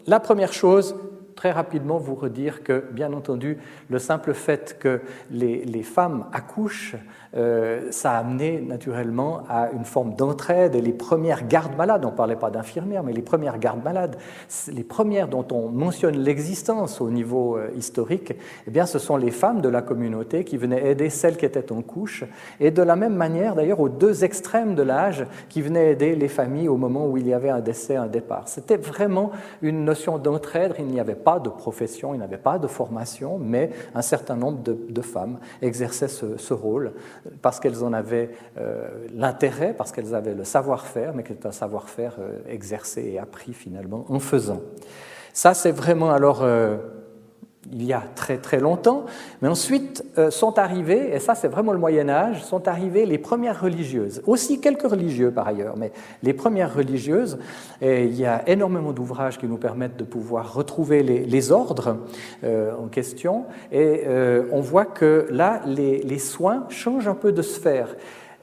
la première chose, très rapidement vous redire que, bien entendu, le simple fait que les femmes accouchent, ça a amené naturellement à une forme d'entraide. Et les premières gardes malades, on ne parlait pas d'infirmières, mais les premières gardes malades, les premières dont on mentionne l'existence au niveau historique, eh bien, ce sont les femmes de la communauté qui venaient aider celles qui étaient en couche, et de la même manière, d'ailleurs, aux deux extrêmes de l'âge, qui venaient aider les familles au moment où il y avait un décès, un départ. C'était vraiment une notion d'entraide. Il n'y avait pas de profession, il n'y avait pas de formation, mais un certain nombre de femmes exerçaient ce rôle parce qu'elles en avaient l'intérêt, parce qu'elles avaient le savoir-faire, mais qui était un savoir-faire exercé et appris finalement en faisant. Ça, c'est vraiment alors il y a très très longtemps, mais ensuite sont arrivées, et ça c'est vraiment le Moyen-Âge, sont arrivées les premières religieuses, aussi quelques religieux par ailleurs, mais les premières religieuses, et il y a énormément d'ouvrages qui nous permettent de pouvoir retrouver les ordres en question, et on voit que là les soins changent un peu de sphère.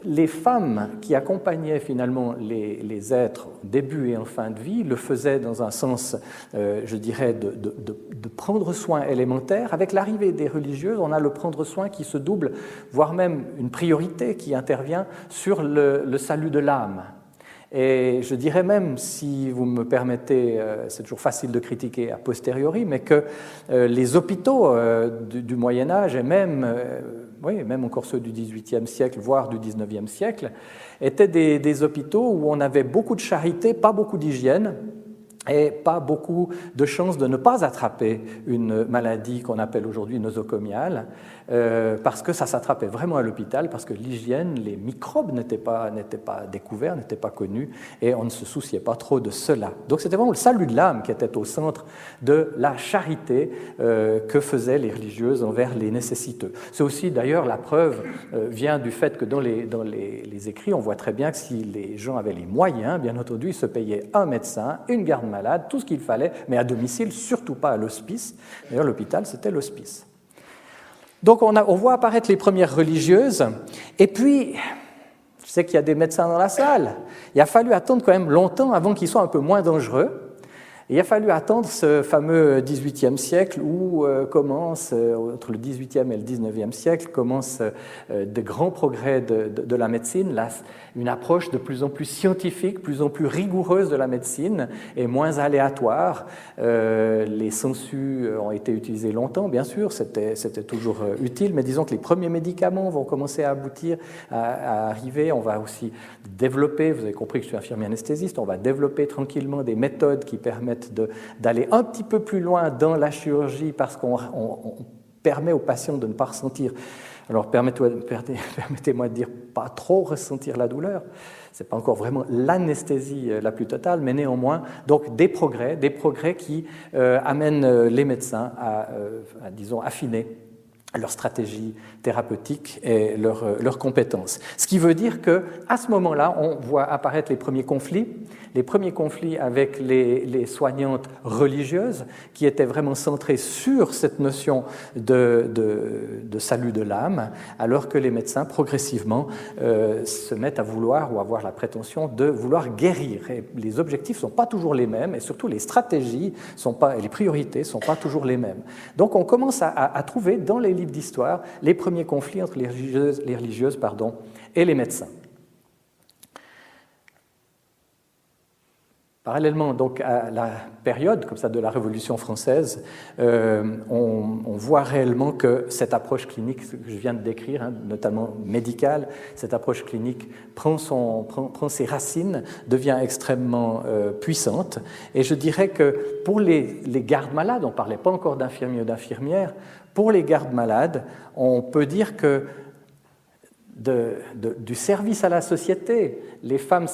Les femmes qui accompagnaient finalement les êtres au début et en fin de vie le faisaient dans un sens, je dirais, de prendre soin élémentaire. Avec l'arrivée des religieuses, on a le prendre soin qui se double, voire même une priorité qui intervient sur le salut de l'âme. Et je dirais même, si vous me permettez, c'est toujours facile de critiquer a posteriori, mais que les hôpitaux du Moyen-Âge, et même, même encore ceux du XVIIIe siècle, voire du XIXe siècle, étaient des hôpitaux où on avait beaucoup de charité, pas beaucoup d'hygiène, et pas beaucoup de chances de ne pas attraper une maladie qu'on appelle aujourd'hui nosocomiale, parce que ça s'attrapait vraiment à l'hôpital, parce que l'hygiène, les microbes n'étaient pas découverts, n'étaient pas connus, et on ne se souciait pas trop de cela. Donc c'était vraiment le salut de l'âme qui était au centre de la charité que faisaient les religieuses envers les nécessiteux. C'est aussi d'ailleurs la preuve vient du fait que dans les écrits, on voit très bien que si les gens avaient les moyens, bien entendu, ils se payaient un médecin, une garde malade, tout ce qu'il fallait, mais à domicile, surtout pas à l'hospice. D'ailleurs, l'hôpital, c'était l'hospice. Donc, on voit apparaître les premières religieuses, et puis, je sais qu'il y a des médecins dans la salle, il a fallu attendre quand même longtemps avant qu'ils soient un peu moins dangereux. Il a fallu attendre ce fameux XVIIIe siècle où commence, entre le XVIIIe et le XIXe siècle, commencent de grands progrès de la médecine, une approche de plus en plus scientifique, plus en plus rigoureuse de la médecine et moins aléatoire. Les sangsues ont été utilisés longtemps, bien sûr, c'était toujours utile, mais disons que les premiers médicaments vont commencer à aboutir, à arriver. On va aussi développer, vous avez compris que je suis infirmier anesthésiste, on va développer tranquillement des méthodes qui permettent d'aller un petit peu plus loin dans la chirurgie parce qu'on permet aux patients de ne pas ressentir, alors permettez-moi de dire pas trop ressentir la douleur, ce n'est pas encore vraiment l'anesthésie la plus totale, mais néanmoins, donc des progrès qui amènent les médecins à disons, affiner leur stratégie thérapeutique et leurs compétences. Ce qui veut dire qu'à ce moment-là, on voit apparaître les premiers conflits avec les soignantes religieuses qui étaient vraiment centrées sur cette notion de salut de l'âme, alors que les médecins, progressivement, se mettent à vouloir ou avoir la prétention de vouloir guérir. Et les objectifs ne sont pas toujours les mêmes, et surtout les stratégies et les priorités ne sont pas toujours les mêmes. Donc on commence à trouver dans les livres d'histoire les premiers conflits entre les religieuses et les médecins. Parallèlement donc à la période comme ça de la Révolution française, on voit réellement que cette approche clinique que je viens de décrire, notamment médicale, cette approche clinique prend ses racines, devient extrêmement puissante. Et je dirais que pour les gardes malades, on ne parlait pas encore d'infirmiers ou d'infirmières, pour les gardes malades, on peut dire que du service à la société, les femmes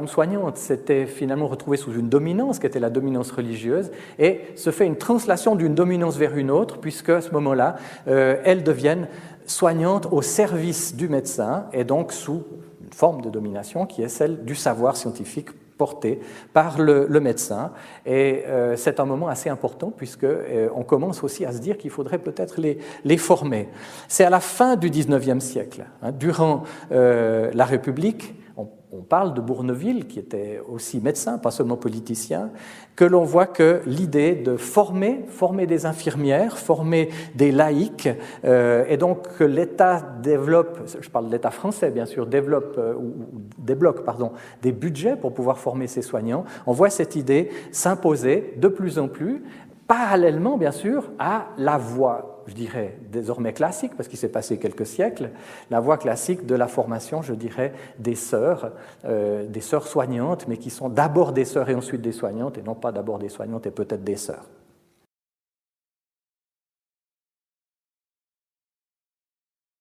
soignantes s'étaient finalement retrouvées sous une dominance qui était la dominance religieuse, et se fait une translation d'une dominance vers une autre, puisque à ce moment-là, elles deviennent soignantes au service du médecin, et donc sous une forme de domination qui est celle du savoir scientifique porté par le médecin. Et c'est un moment assez important puisqu'on commence aussi à se dire qu'il faudrait peut-être les former. C'est à la fin du XIXe siècle, durant la République, on on parle de Bourneville, qui était aussi médecin, pas seulement politicien, que l'on voit que l'idée de former des infirmières, former des laïcs, et donc que l'État développe, je parle de l'État français bien sûr, débloque des budgets pour pouvoir former ces soignants, on voit cette idée s'imposer de plus en plus, parallèlement bien sûr à la voie, je dirais, désormais classique, parce qu'il s'est passé quelques siècles, la voie classique de la formation, je dirais, des sœurs soignantes, mais qui sont d'abord des sœurs et ensuite des soignantes, et non pas d'abord des soignantes et peut-être des sœurs.